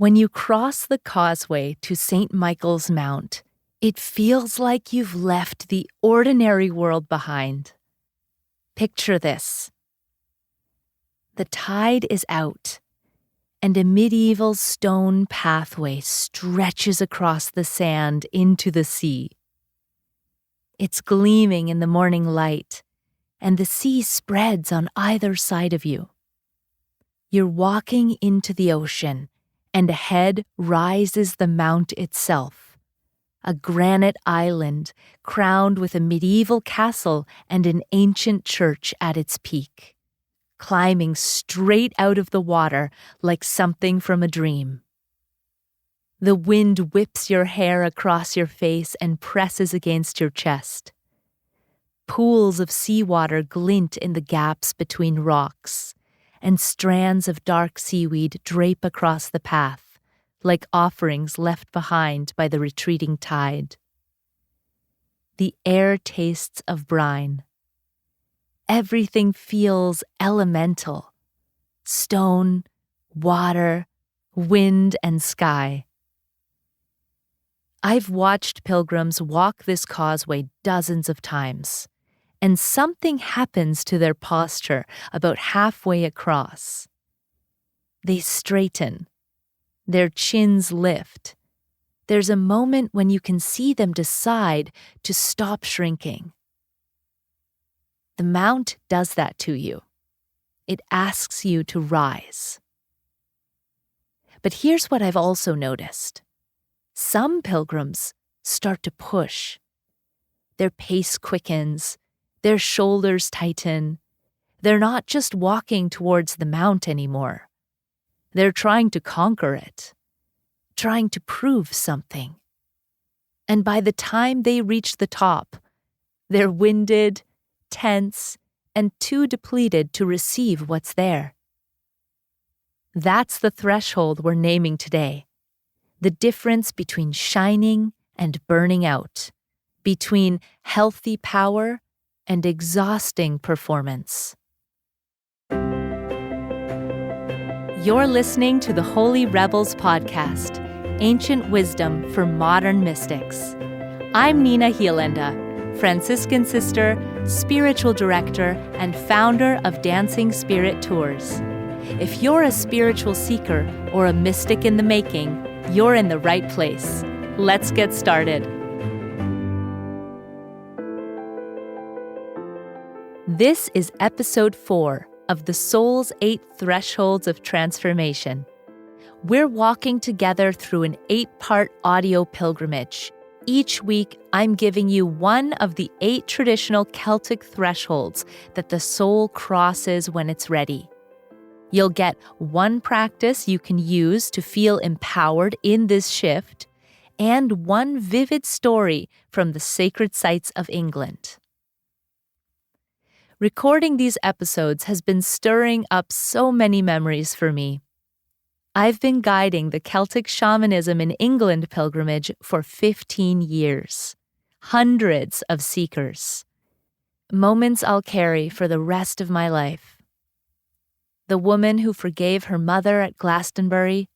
When you cross the causeway to St. Michael's Mount, it feels like you've left the ordinary world behind. Picture this. The tide is out, and a medieval stone pathway stretches across the sand into the sea. It's gleaming in the morning light, and the sea spreads on either side of you. You're walking into the ocean, and ahead rises the mount itself, a granite island crowned with a medieval castle and an ancient church at its peak, climbing straight out of the water like something from a dream. The wind whips your hair across your face and presses against your chest. Pools of seawater glint in the gaps between rocks, and strands of dark seaweed drape across the path, like offerings left behind by the retreating tide. The air tastes of brine. Everything feels elemental: stone, water, wind, and sky. I've watched pilgrims walk this causeway dozens of times, and something happens to their posture about halfway across. They straighten. Their chins lift. There's a moment when you can see them decide to stop shrinking. The mount does that to you. It asks you to rise. But here's what I've also noticed. Some pilgrims start to push. Their pace quickens. Their shoulders tighten. They're not just walking towards the mount anymore. They're trying to conquer it, trying to prove something. And by the time they reach the top, they're winded, tense, and too depleted to receive what's there. That's the threshold we're naming today. The difference between shining and burning out, between healthy power and exhausting performance. You're listening to the Holy Rebels podcast, Ancient Wisdom for Modern Mystics. I'm Nina Hirlaender, Franciscan sister, spiritual director, and founder of Dancing Spirit Tours. If you're a spiritual seeker or a mystic in the making, you're in the right place. Let's get started. This is episode 4 of the Soul's 8 Thresholds of Transformation. We're walking together through an 8-part audio pilgrimage. Each week, I'm giving you one of the 8 traditional Celtic thresholds that the soul crosses when it's ready. You'll get one practice you can use to feel empowered in this shift, and one vivid story from the sacred sites of England. Recording these episodes has been stirring up so many memories for me. I've been guiding the Celtic shamanism in England pilgrimage for 15 years. Hundreds of seekers. Moments I'll carry for the rest of my life. The woman who forgave her mother at Glastonbury.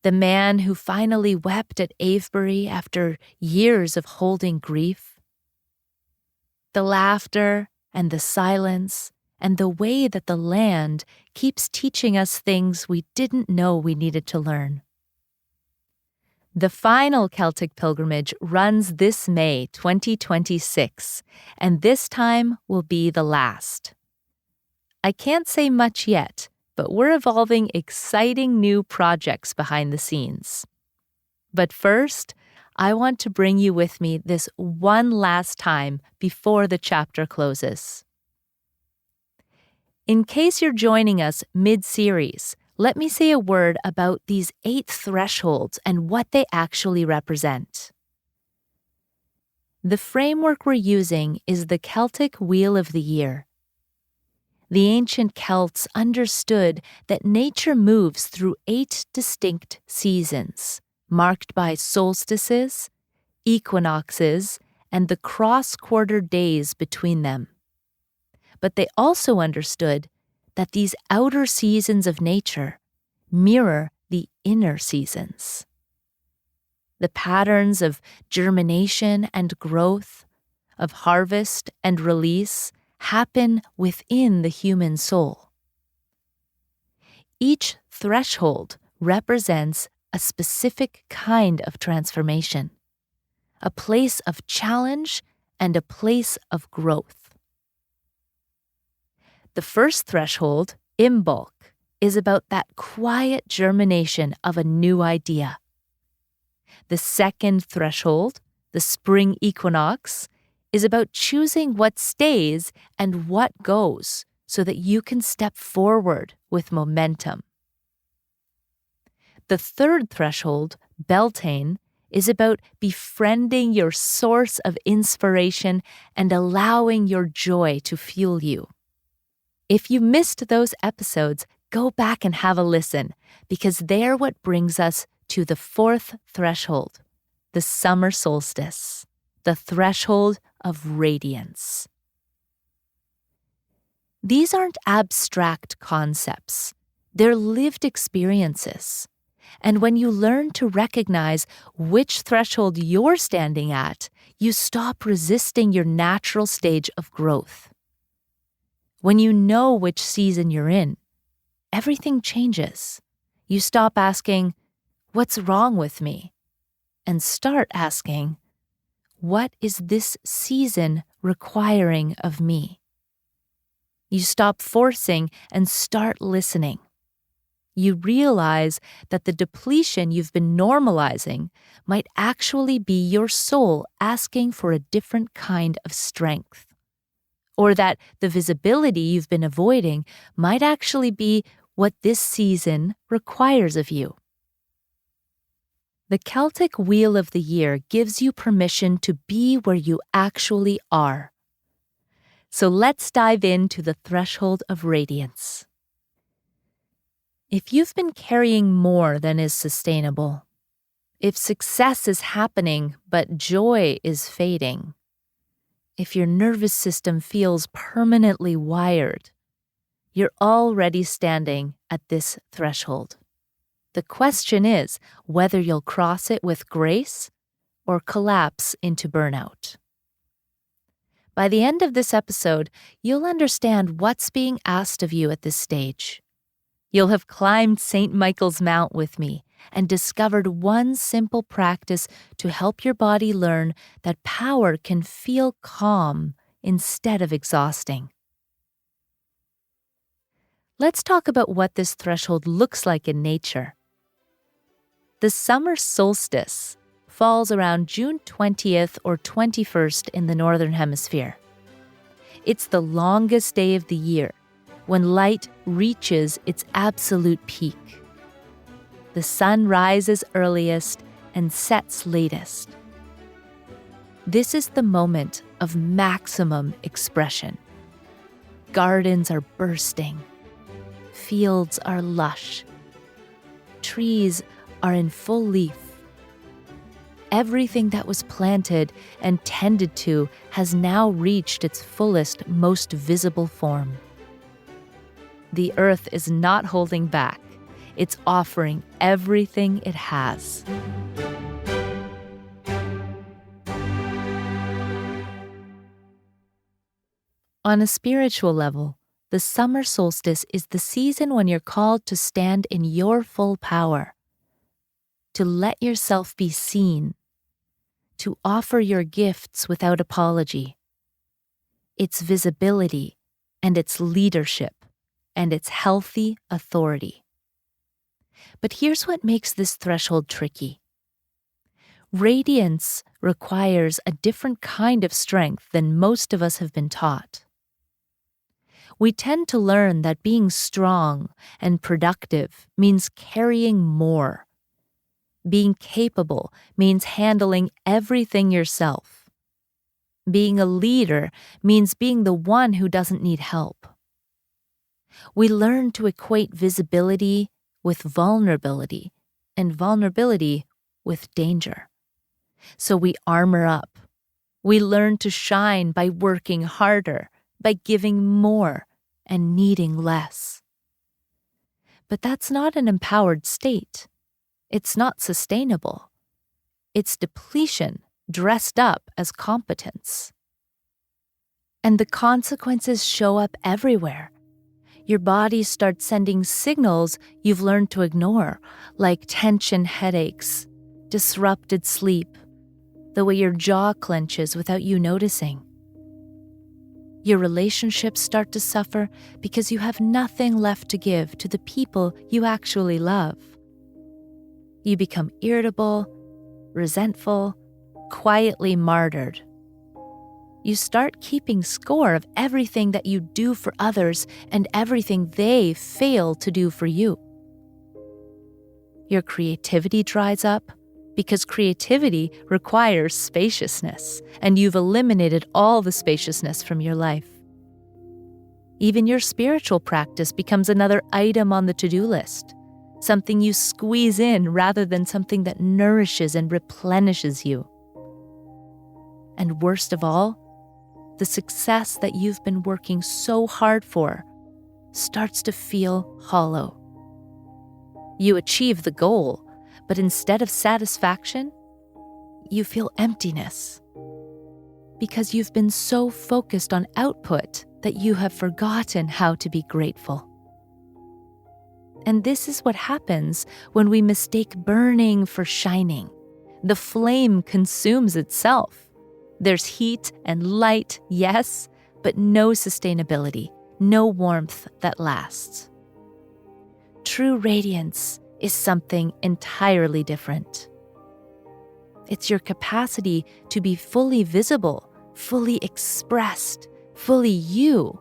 The man who finally wept at Avebury after years of holding grief. The laughter and the silence and the way that the land keeps teaching us things we didn't know we needed to learn. The final Celtic pilgrimage runs this May 2026, and this time will be the last. I can't say much yet, but we're evolving exciting new projects behind the scenes. But first, I want to bring you with me this one last time before the chapter closes. In case you're joining us mid-series, let me say a word about these 8 thresholds and what they actually represent. The framework we're using is the Celtic Wheel of the Year. The ancient Celts understood that nature moves through 8 distinct seasons, marked by solstices, equinoxes, and the cross-quarter days between them. But they also understood that these outer seasons of nature mirror the inner seasons. The patterns of germination and growth, of harvest and release, happen within the human soul. Each threshold represents a specific kind of transformation, a place of challenge and a place of growth. The first threshold, Imbolc, is about that quiet germination of a new idea. The second threshold, the spring equinox, is about choosing what stays and what goes so that you can step forward with momentum. The third threshold, Beltane, is about befriending your source of inspiration and allowing your joy to fuel you. If you missed those episodes, go back and have a listen, because they're what brings us to the fourth threshold, the summer solstice, the threshold of radiance. These aren't abstract concepts. They're lived experiences. And when you learn to recognize which threshold you're standing at, you stop resisting your natural stage of growth. When you know which season you're in, everything changes. You stop asking, "What's wrong with me?" and start asking, "What is this season requiring of me?" You stop forcing and start listening. You realize that the depletion you've been normalizing might actually be your soul asking for a different kind of strength. Or that the visibility you've been avoiding might actually be what this season requires of you. The Celtic Wheel of the Year gives you permission to be where you actually are. So let's dive into the threshold of radiance. If you've been carrying more than is sustainable, if success is happening but joy is fading, if your nervous system feels permanently wired, you're already standing at this threshold. The question is whether you'll cross it with grace or collapse into burnout. By the end of this episode, you'll understand what's being asked of you at this stage. You'll have climbed St. Michael's Mount with me and discovered one simple practice to help your body learn that power can feel calm instead of exhausting. Let's talk about what this threshold looks like in nature. The summer solstice falls around June 20th or 21st in the Northern Hemisphere. It's the longest day of the year, when light reaches its absolute peak. The sun rises earliest and sets latest. This is the moment of maximum expression. Gardens are bursting. Fields are lush. Trees are in full leaf. Everything that was planted and tended to has now reached its fullest, most visible form. The earth is not holding back. It's offering everything it has. On a spiritual level, the summer solstice is the season when you're called to stand in your full power, to let yourself be seen, to offer your gifts without apology. It's visibility and it's leadership and it's healthy authority. But here's what makes this threshold tricky. Radiance requires a different kind of strength than most of us have been taught. We tend to learn that being strong and productive means carrying more. Being capable means handling everything yourself. Being a leader means being the one who doesn't need help. We learn to equate visibility with vulnerability and vulnerability with danger. So we armor up. We learn to shine by working harder, by giving more and needing less. But that's not an empowered state. It's not sustainable. It's depletion dressed up as competence. And the consequences show up everywhere. Your body starts sending signals you've learned to ignore, like tension headaches, disrupted sleep, the way your jaw clenches without you noticing. Your relationships start to suffer because you have nothing left to give to the people you actually love. You become irritable, resentful, quietly martyred. You start keeping score of everything that you do for others and everything they fail to do for you. Your creativity dries up because creativity requires spaciousness, and you've eliminated all the spaciousness from your life. Even your spiritual practice becomes another item on the to-do list, something you squeeze in rather than something that nourishes and replenishes you. And worst of all, the success that you've been working so hard for starts to feel hollow. You achieve the goal, but instead of satisfaction, you feel emptiness. Because you've been so focused on output that you have forgotten how to be grateful. And this is what happens when we mistake burning for shining. The flame consumes itself. There's heat and light, yes, but no sustainability, no warmth that lasts. True radiance is something entirely different. It's your capacity to be fully visible, fully expressed, fully you,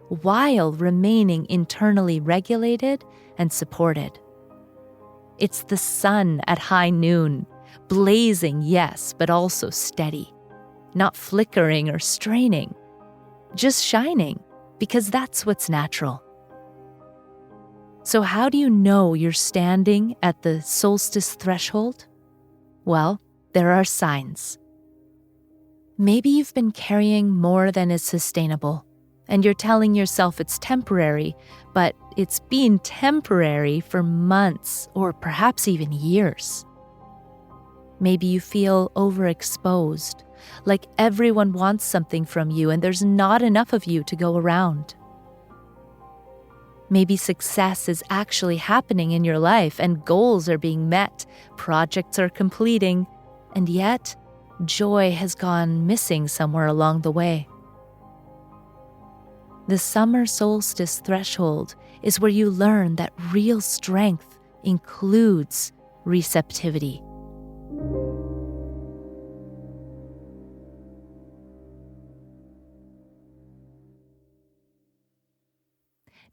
while remaining internally regulated and supported. It's the sun at high noon, blazing, yes, but also steady. Not flickering or straining, just shining, because that's what's natural. So how do you know you're standing at the solstice threshold? Well, there are signs. Maybe you've been carrying more than is sustainable, and you're telling yourself it's temporary, but it's been temporary for months or perhaps even years. Maybe you feel overexposed, like everyone wants something from you and there's not enough of you to go around. Maybe success is actually happening in your life and goals are being met, projects are completing, and yet joy has gone missing somewhere along the way. The summer solstice threshold is where you learn that real strength includes receptivity.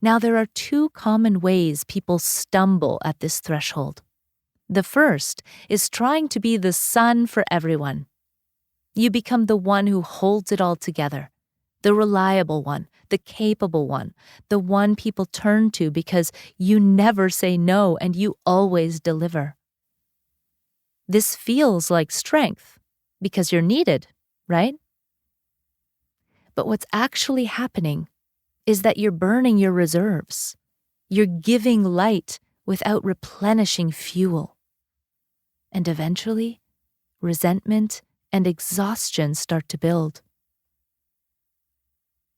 Now, there are two common ways people stumble at this threshold. The first is trying to be the sun for everyone. You become the one who holds it all together, the reliable one, the capable one, the one people turn to because you never say no and you always deliver. This feels like strength because you're needed, right? But what's actually happening is that you're burning your reserves. You're giving light without replenishing fuel. And eventually, resentment and exhaustion start to build.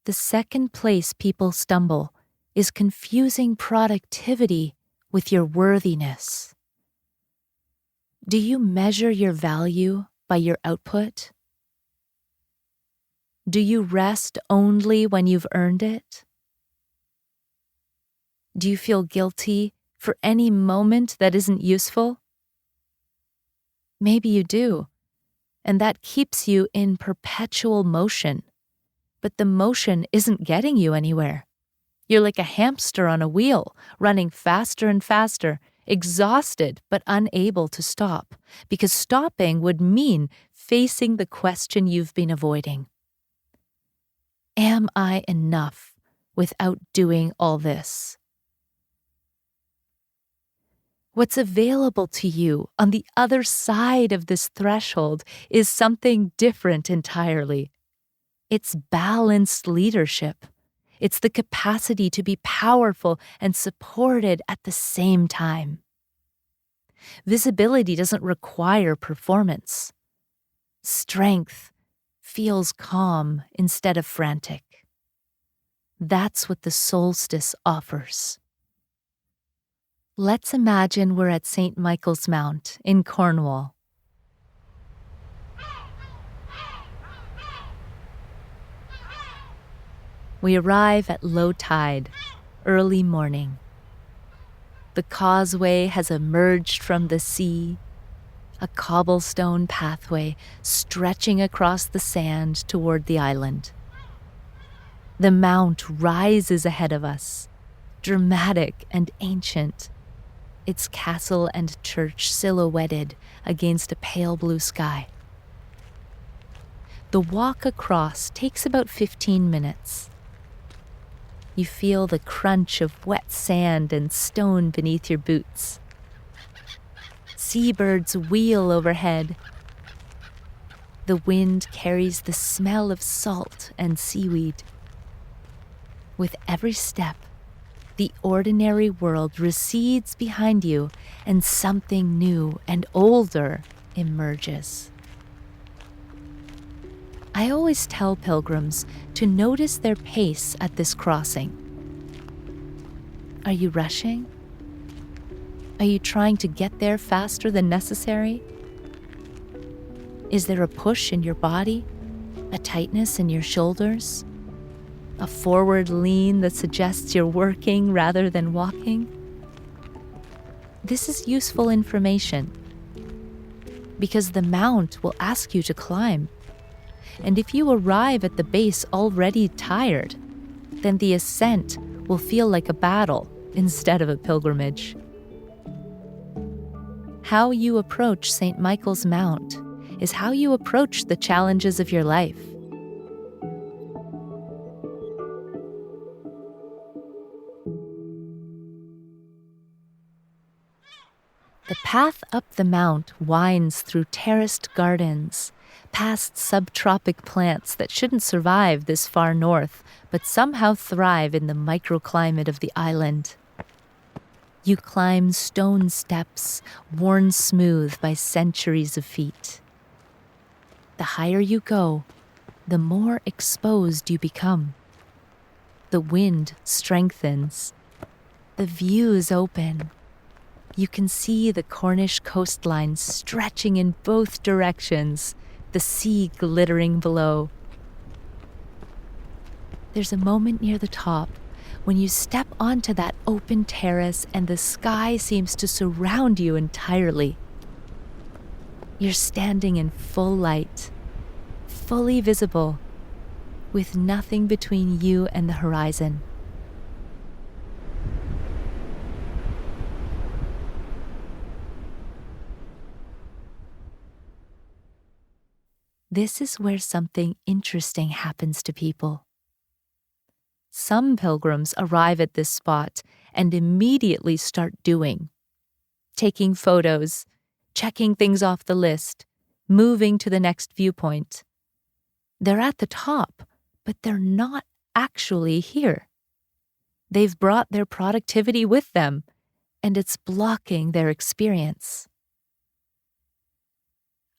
The second place people stumble is confusing productivity with your worthiness. Do you measure your value by your output? Do you rest only when you've earned it? Do you feel guilty for any moment that isn't useful? Maybe you do, and that keeps you in perpetual motion. But the motion isn't getting you anywhere. You're like a hamster on a wheel, running faster and faster, exhausted but unable to stop, because stopping would mean facing the question you've been avoiding. Am I enough without doing all this? What's available to you on the other side of this threshold is something different entirely. It's balanced leadership. It's the capacity to be powerful and supported at the same time. Visibility doesn't require performance. Strength feels calm instead of frantic. That's what the solstice offers. Let's imagine we're at St. Michael's Mount in Cornwall. We arrive at low tide, early morning. The causeway has emerged from the sea, a cobblestone pathway stretching across the sand toward the island. The mount rises ahead of us, dramatic and ancient, its castle and church silhouetted against a pale blue sky. The walk across takes about 15 minutes. You feel the crunch of wet sand and stone beneath your boots. Seabirds wheel overhead. The wind carries the smell of salt and seaweed. With every step, the ordinary world recedes behind you and something new and older emerges. I always tell pilgrims to notice their pace at this crossing. Are you rushing? Are you trying to get there faster than necessary? Is there a push in your body? A tightness in your shoulders? A forward lean that suggests you're working rather than walking? This is useful information because the mount will ask you to climb. And if you arrive at the base already tired, then the ascent will feel like a battle instead of a pilgrimage. How you approach St. Michael's Mount is how you approach the challenges of your life. The path up the mount winds through terraced gardens, past subtropic plants that shouldn't survive this far north, but somehow thrive in the microclimate of the island. You climb stone steps, worn smooth by centuries of feet. The higher you go, the more exposed you become. The wind strengthens. The views open. You can see the Cornish coastline stretching in both directions, the sea glittering below. There's a moment near the top when you step onto that open terrace and the sky seems to surround you entirely. You're standing in full light, fully visible, with nothing between you and the horizon. This is where something interesting happens to people. Some pilgrims arrive at this spot and immediately start doing, taking photos, checking things off the list, moving to the next viewpoint. They're at the top, but they're not actually here. They've brought their productivity with them, and it's blocking their experience.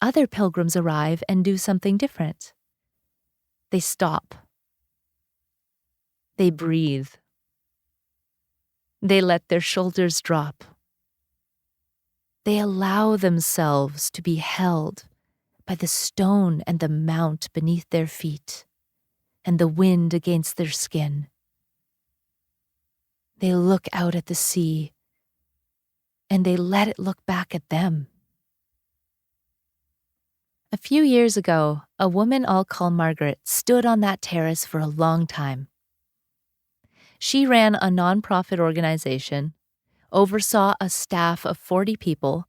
Other pilgrims arrive and do something different. They stop. They breathe. They let their shoulders drop. They allow themselves to be held by the stone and the mount beneath their feet and the wind against their skin. They look out at the sea and they let it look back at them. A few years ago, a woman I'll call Margaret stood on that terrace for a long time. She ran a nonprofit organization, oversaw a staff of 40 people,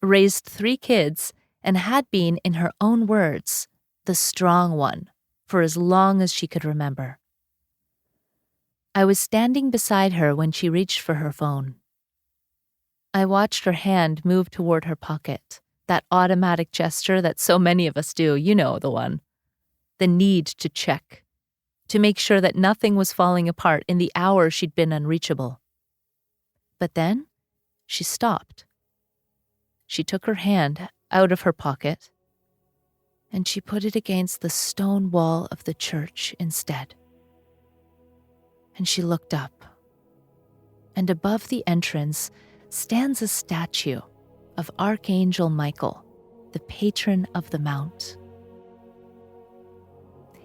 raised 3 kids, and had been, in her own words, the strong one for as long as she could remember. I was standing beside her when she reached for her phone. I watched her hand move toward her pocket. That automatic gesture that so many of us do, you know the one. The need to check. to make sure that nothing was falling apart in the hour she'd been unreachable. But then she stopped. She took her hand out of her pocket and she put it against the stone wall of the church instead. And she looked up, and above the entrance stands a statue of Archangel Michael, the patron of the Mount.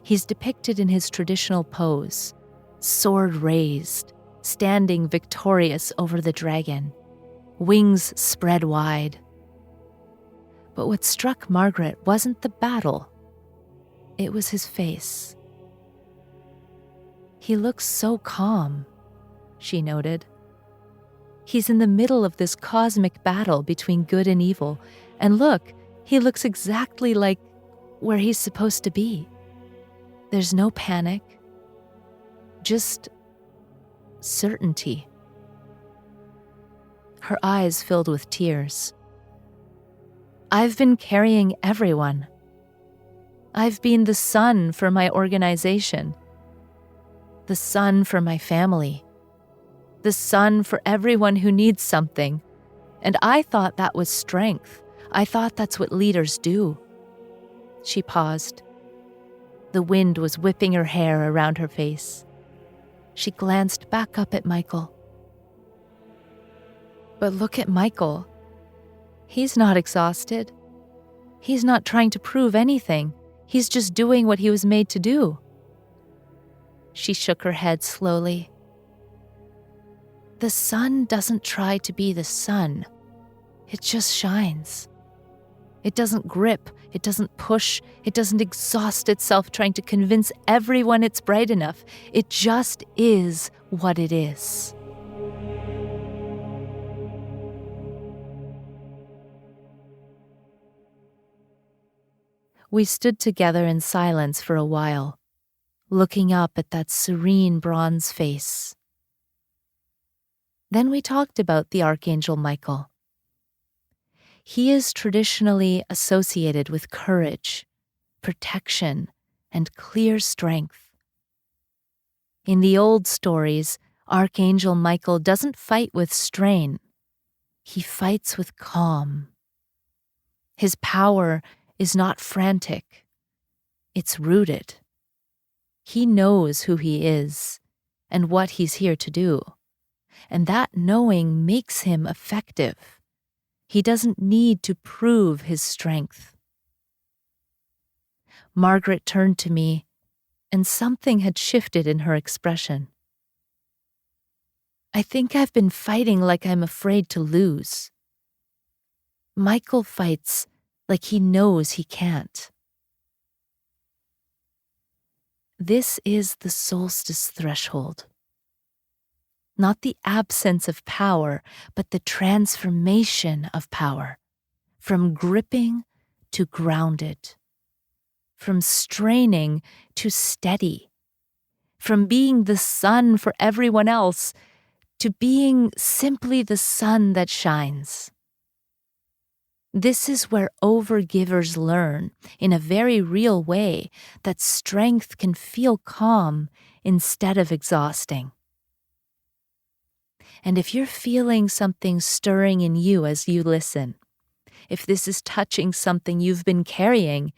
He's depicted in his traditional pose, sword raised, standing victorious over the dragon, wings spread wide. But what struck Margaret wasn't the battle. It was his face. He looks so calm, she noted. He's in the middle of this cosmic battle between good and evil, and look, he looks exactly like where he's supposed to be. There's no panic, just certainty. Her eyes filled with tears. I've been carrying everyone. I've been the sun for my organization, the sun for my family, the sun for everyone who needs something. And I thought that was strength. I thought that's what leaders do. She paused. The wind was whipping her hair around her face. She glanced back up at Michael. But look at Michael. He's not exhausted. He's not trying to prove anything. He's just doing what he was made to do. She shook her head slowly. The sun doesn't try to be the sun. It just shines. It doesn't grip, it doesn't push, it doesn't exhaust itself trying to convince everyone it's bright enough. It just is what it is. We stood together in silence for a while, looking up at that serene bronze face. Then we talked about the Archangel Michael. He is traditionally associated with courage, protection, and clear strength. In the old stories, Archangel Michael doesn't fight with strain. He fights with calm. His power is not frantic. It's rooted. He knows who he is and what he's here to do. And that knowing makes him effective. He doesn't need to prove his strength. Margaret turned to me, and something had shifted in her expression. I think I've been fighting like I'm afraid to lose. Michael fights like he knows he can't. This is the solstice threshold. Not the absence of power, but the transformation of power, from gripping to grounded, from straining to steady, from being the sun for everyone else to being simply the sun that shines. This is where overgivers learn, in a very real way, that strength can feel calm instead of exhausting. And if you're feeling something stirring in you as you listen, if this is touching something you've been carrying,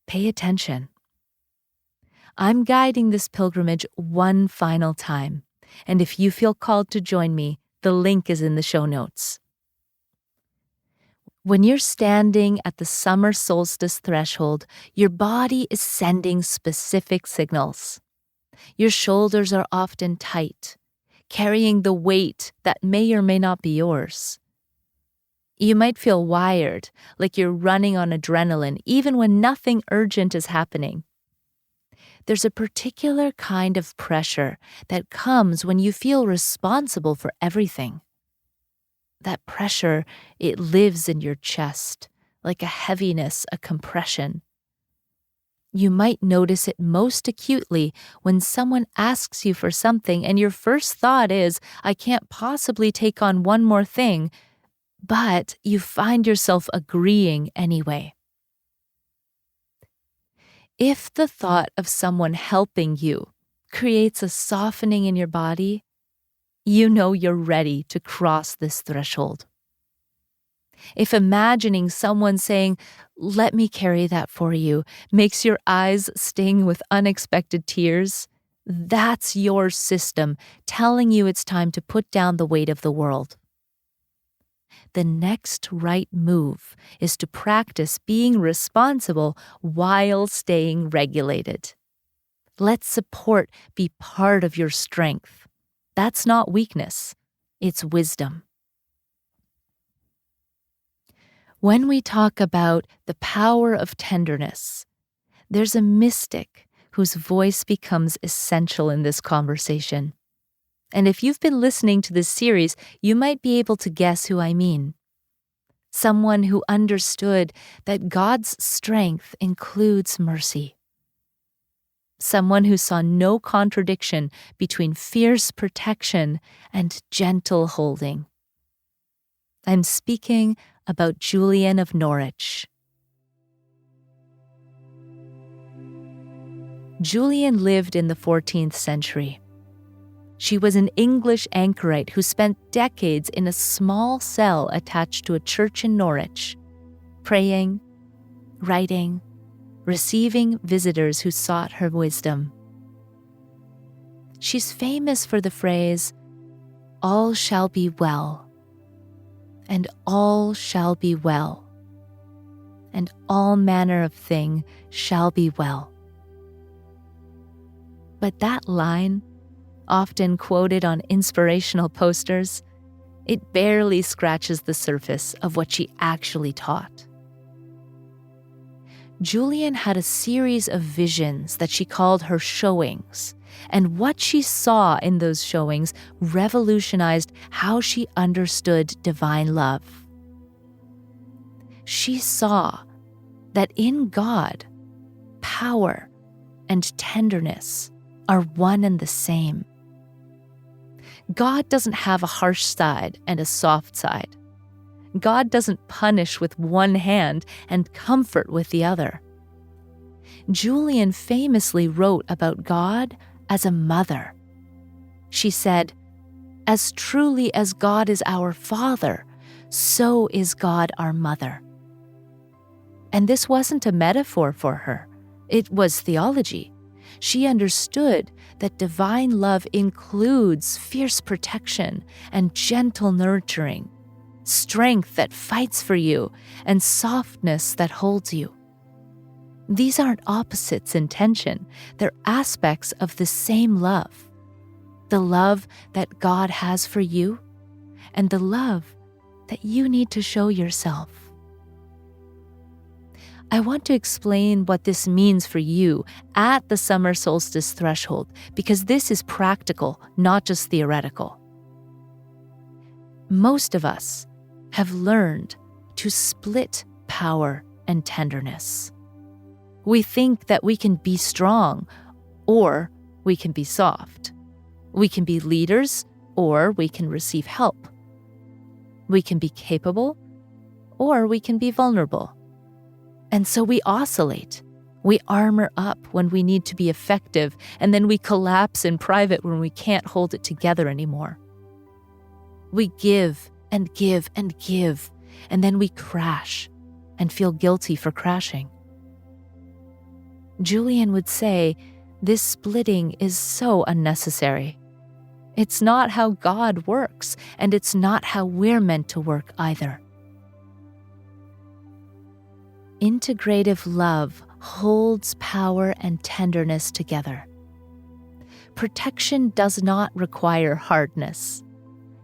pay attention. I'm guiding this pilgrimage one final time, and if you feel called to join me, the link is in the show notes. When you're standing at the summer solstice threshold, your body is sending specific signals. Your shoulders are often tight, carrying the weight that may or may not be yours. You might feel wired, like you're running on adrenaline, even when nothing urgent is happening. There's a particular kind of pressure that comes when you feel responsible for everything. That pressure, it lives in your chest, like a heaviness, a compression. You might notice it most acutely when someone asks you for something and your first thought is, I can't possibly take on one more thing, but you find yourself agreeing anyway. If the thought of someone helping you creates a softening in your body, you know you're ready to cross this threshold. If imagining someone saying, "Let me carry that for you," makes your eyes sting with unexpected tears, that's your system telling you it's time to put down the weight of the world. The next right move is to practice being responsible while staying regulated. Let support be part of your strength. That's not weakness, it's wisdom. When we talk about the power of tenderness, there's a mystic whose voice becomes essential in this conversation. And if you've been listening to this series, you might be able to guess who I mean. Someone who understood that God's strength includes mercy. Someone who saw no contradiction between fierce protection and gentle holding. I'm speaking about Julian of Norwich. Julian lived in the 14th century. She was an English anchorite who spent decades in a small cell attached to a church in Norwich, praying, writing, receiving visitors who sought her wisdom. She's famous for the phrase, "All shall be well," and "all shall be well," and "all manner of thing shall be well." But that line, often quoted on inspirational posters, it barely scratches the surface of what she actually taught. Julian had a series of visions that she called her showings, and what she saw in those showings revolutionized how she understood divine love. She saw that in God, power and tenderness are one and the same. God doesn't have a harsh side and a soft side. God doesn't punish with one hand and comfort with the other. Julian famously wrote about God as a mother. She said, "As truly as God is our Father, so is God our mother." And this wasn't a metaphor for her. It was theology. She understood that divine love includes fierce protection and gentle nurturing, strength that fights for you, and softness that holds you. These aren't opposites in tension. They're aspects of the same love. The love that God has for you, and the love that you need to show yourself. I want to explain what this means for you at the summer solstice threshold, because this is practical, not just theoretical. Most of us have learned to split power and tenderness. We think that we can be strong, or we can be soft. We can be leaders, or we can receive help. We can be capable, or we can be vulnerable. And so we oscillate. We armor up when we need to be effective, and then we collapse in private when we can't hold it together anymore. We give and give and give, and then we crash and feel guilty for crashing. Julian would say, this splitting is so unnecessary. It's not how God works, and it's not how we're meant to work either. Integrative love holds power and tenderness together. Protection does not require hardness.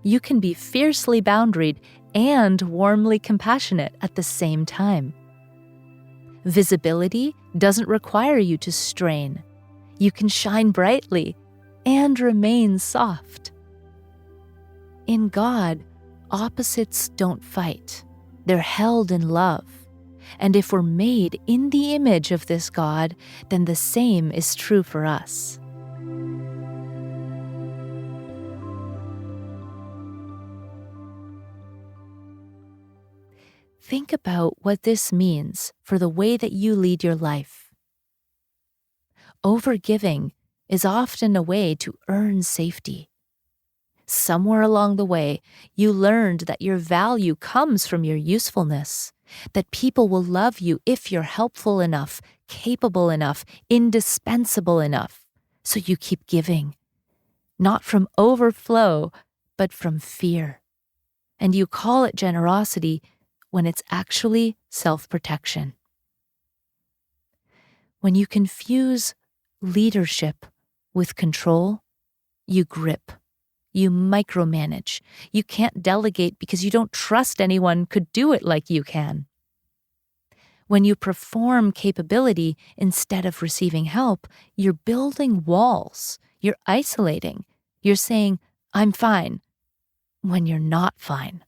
You can be fiercely boundaried and warmly compassionate at the same time. Visibility doesn't require you to strain. You can shine brightly and remain soft. In God, opposites don't fight. They're held in love. And if we're made in the image of this God, then the same is true for us. Think about what this means for the way that you lead your life. Overgiving is often a way to earn safety. Somewhere along the way, you learned that your value comes from your usefulness, that people will love you if you're helpful enough, capable enough, indispensable enough. So you keep giving, not from overflow, but from fear. And you call it generosity when it's actually self-protection. When you confuse leadership with control, you grip. You micromanage. You can't delegate because you don't trust anyone could do it like you can. When you perform capability instead of receiving help, you're building walls. You're isolating. You're saying, "I'm fine," when you're not fine.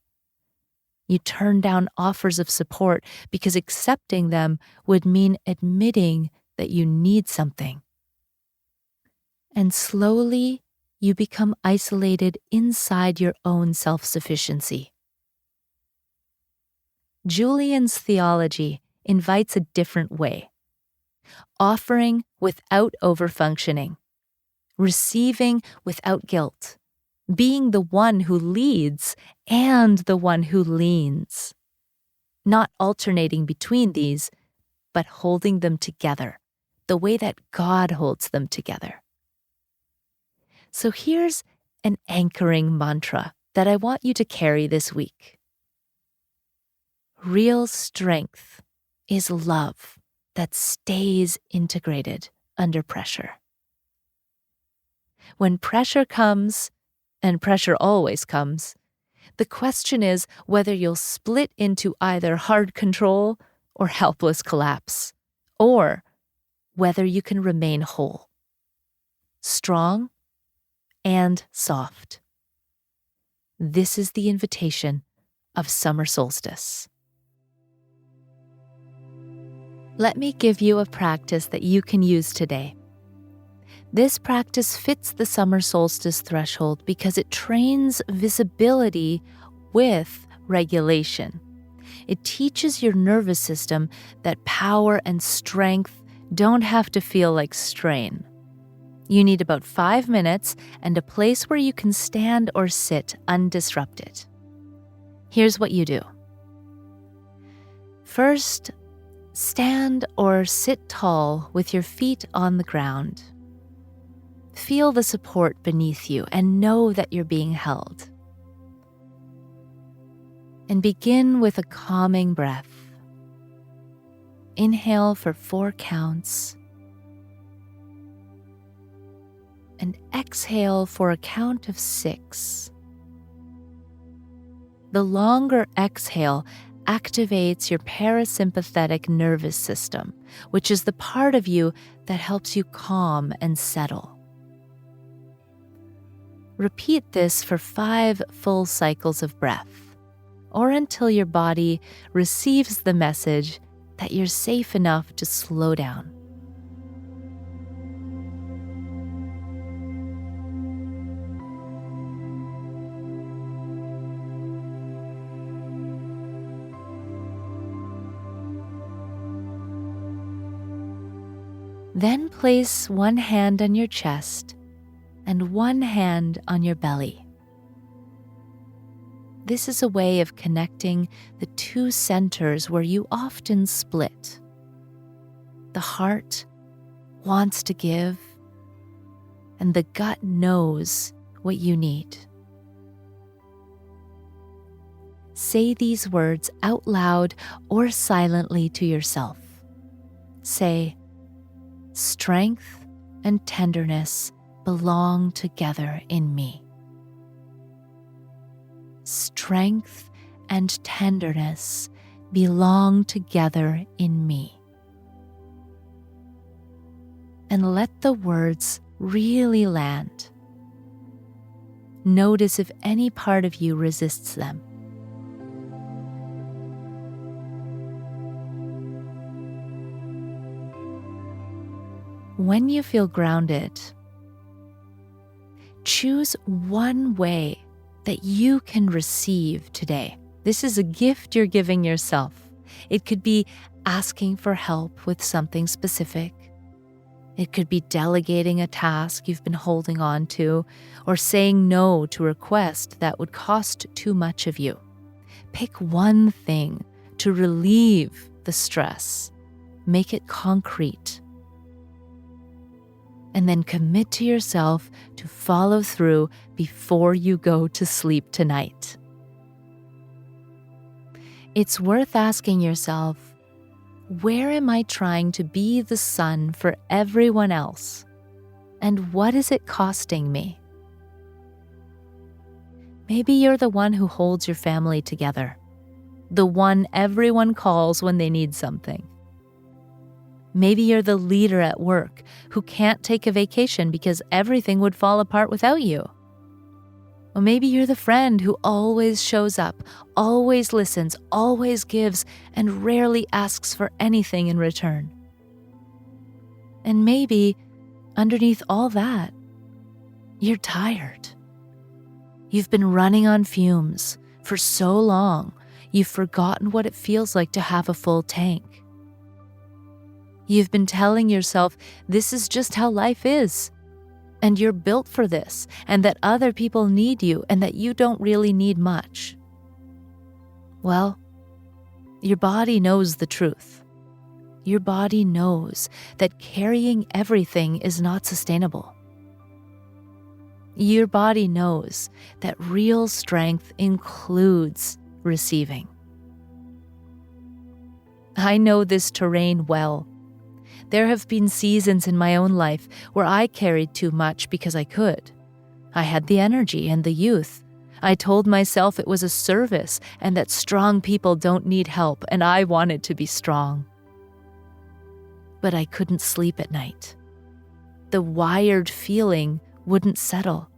You turn down offers of support because accepting them would mean admitting that you need something. And slowly, you become isolated inside your own self-sufficiency. Julian's theology invites a different way. Offering without overfunctioning. Receiving without guilt. Being the one who leads and the one who leans. Not alternating between these, but holding them together, the way that God holds them together. So here's an anchoring mantra that I want you to carry this week. Real strength is love that stays integrated under pressure. When pressure comes, and pressure always comes, the question is whether you'll split into either hard control or helpless collapse, or whether you can remain whole, strong, and soft. This is the invitation of Summer Solstice. Let me give you a practice that you can use today. This practice fits the Summer Solstice threshold because it trains visibility with regulation. It teaches your nervous system that power and strength don't have to feel like strain. You need about 5 minutes and a place where you can stand or sit undisrupted. Here's what you do. First, stand or sit tall with your feet on the ground. Feel the support beneath you and know that you're being held. And begin with a calming breath. Inhale for 4 counts. And exhale for a count of 6. The longer exhale activates your parasympathetic nervous system, which is the part of you that helps you calm and settle. Repeat this for 5 full cycles of breath, or until your body receives the message that you're safe enough to slow down. Then place one hand on your chest and one hand on your belly. This is a way of connecting the 2 centers where you often split. The heart wants to give, and the gut knows what you need. Say these words out loud or silently to yourself. Say, "Strength and tenderness belong together in me." Strength and tenderness belong together in me. And let the words really land. Notice if any part of you resists them. When you feel grounded, choose one way that you can receive today. This is a gift you're giving yourself. It could be asking for help with something specific, It could be delegating a task you've been holding on to, or saying no to a request that would cost too much of you. Pick one thing to relieve the stress. Make it concrete. And then commit to yourself to follow through before you go to sleep tonight. It's worth asking yourself, where am I trying to be the sun for everyone else? And what is it costing me? Maybe you're the one who holds your family together, the one everyone calls when they need something. Maybe you're the leader at work who can't take a vacation because everything would fall apart without you. Or maybe you're the friend who always shows up, always listens, always gives, and rarely asks for anything in return. And maybe, underneath all that, you're tired. You've been running on fumes for so long, you've forgotten what it feels like to have a full tank. You've been telling yourself this is just how life is, and you're built for this, and that other people need you, and that you don't really need much. Well, your body knows the truth. Your body knows that carrying everything is not sustainable. Your body knows that real strength includes receiving. I know this terrain well. There have been seasons in my own life where I carried too much because I could. I had the energy and the youth. I told myself it was a service and that strong people don't need help, and I wanted to be strong. But I couldn't sleep at night. The wired feeling wouldn't settle.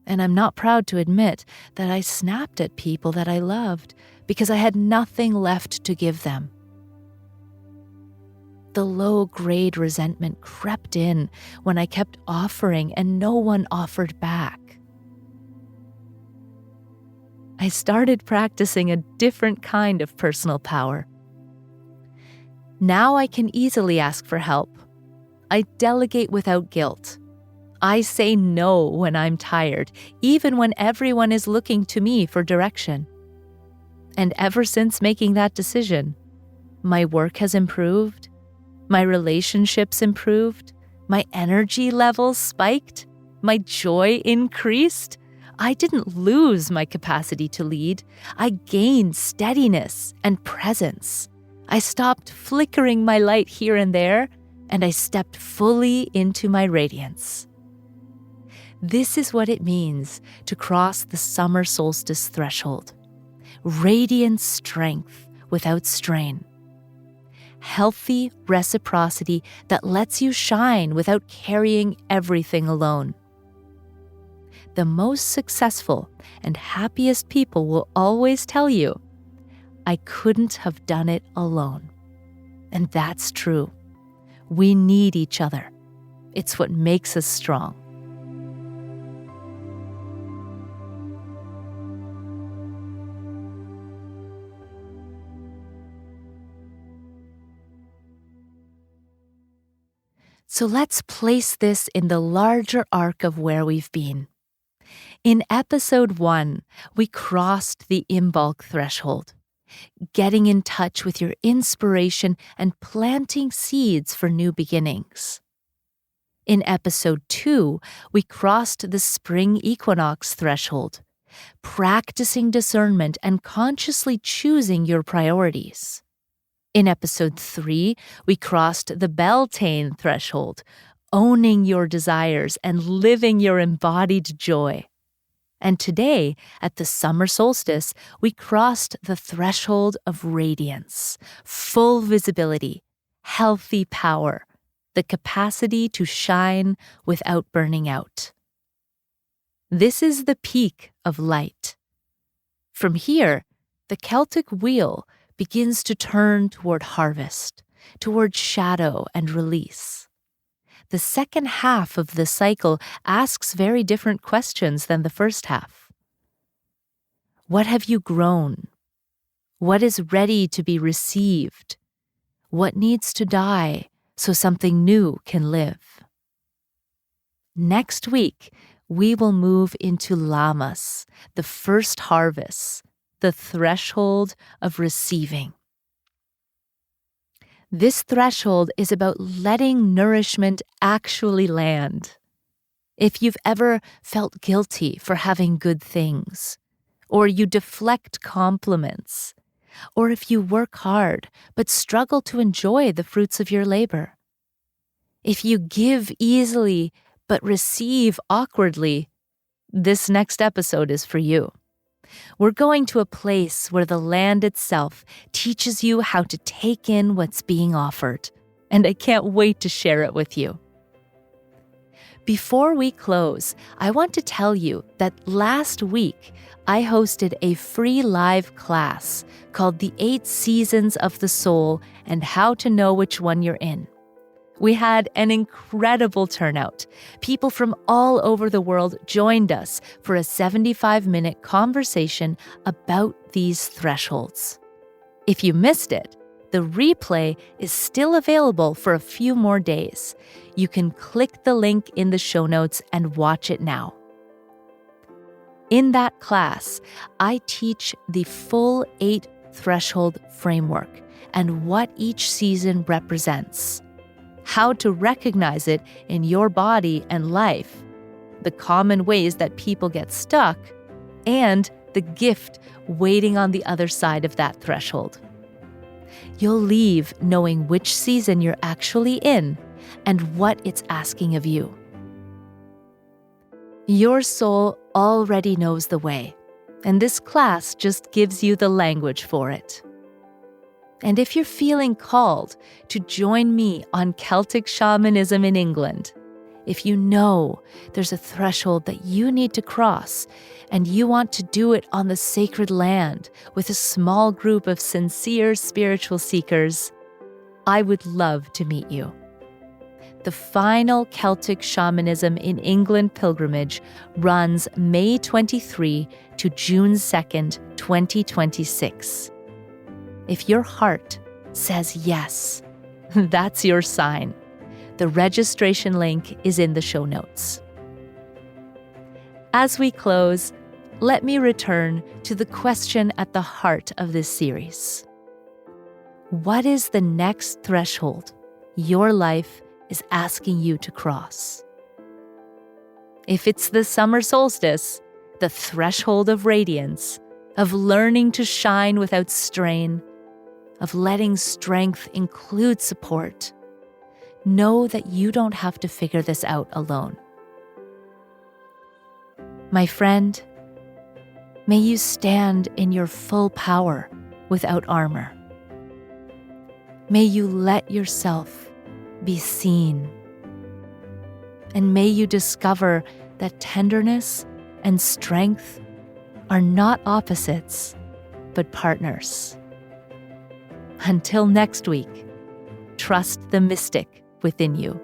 And I'm not proud to admit that I snapped at people that I loved because I had nothing left to give them. The low-grade resentment crept in when I kept offering and no one offered back. I started practicing a different kind of personal power. Now I can easily ask for help. I delegate without guilt. I say no when I'm tired, even when everyone is looking to me for direction. And ever since making that decision, my work has improved. My relationships improved, my energy levels spiked, my joy increased. I didn't lose my capacity to lead. I gained steadiness and presence. I stopped flickering my light here and there, and I stepped fully into my radiance. This is what it means to cross the summer solstice threshold. Radiant strength without strain. Healthy reciprocity that lets you shine without carrying everything alone. The most successful and happiest people will always tell you, I couldn't have done it alone. And that's true. We need each other. It's what makes us strong. So let's place this in the larger arc of where we've been. In episode 1, we crossed the Imbolc threshold, getting in touch with your inspiration and planting seeds for new beginnings. In episode 2, we crossed the spring equinox threshold, practicing discernment and consciously choosing your priorities. In episode 3, we crossed the Beltane threshold, owning your desires and living your embodied joy. And today, at the summer solstice, we crossed the threshold of radiance, full visibility, healthy power, the capacity to shine without burning out. This is the peak of light. From here, the Celtic wheel begins to turn toward harvest, toward shadow and release. The second half of the cycle asks very different questions than the first half. What have you grown? What is ready to be received? What needs to die so something new can live. Next week, we will move into Lammas, the first harvest, the threshold of receiving. This threshold is about letting nourishment actually land. If you've ever felt guilty for having good things, or you deflect compliments, or if you work hard but struggle to enjoy the fruits of your labor, if you give easily but receive awkwardly, this next episode is for you. We're going to a place where the land itself teaches you how to take in what's being offered, and I can't wait to share it with you. Before we close, I want to tell you that last week I hosted a free live class called The 8 Seasons of the Soul and How to Know Which One You're In. We had an incredible turnout. People from all over the world joined us for a 75-minute conversation about these thresholds. If you missed it, the replay is still available for a few more days. You can click the link in the show notes and watch it now. In that class, I teach the full 8 threshold framework and what each season represents, how to recognize it in your body and life, the common ways that people get stuck, and the gift waiting on the other side of that threshold. You'll leave knowing which season you're actually in and what it's asking of you. Your soul already knows the way, and this class just gives you the language for it. And if you're feeling called to join me on Celtic shamanism in England, if you know there's a threshold that you need to cross and you want to do it on the sacred land with a small group of sincere spiritual seekers, I would love to meet you. The final Celtic Shamanism in England pilgrimage runs May 23 to June 2nd, 2026. If your heart says yes, that's your sign. The registration link is in the show notes. As we close, let me return to the question at the heart of this series. What is the next threshold your life is asking you to cross? If it's the summer solstice, the threshold of radiance, of learning to shine without strain, of letting strength include support, know that you don't have to figure this out alone. My friend, may you stand in your full power without armor. May you let yourself be seen. And may you discover that tenderness and strength are not opposites, but partners. Until next week, trust the mystic within you.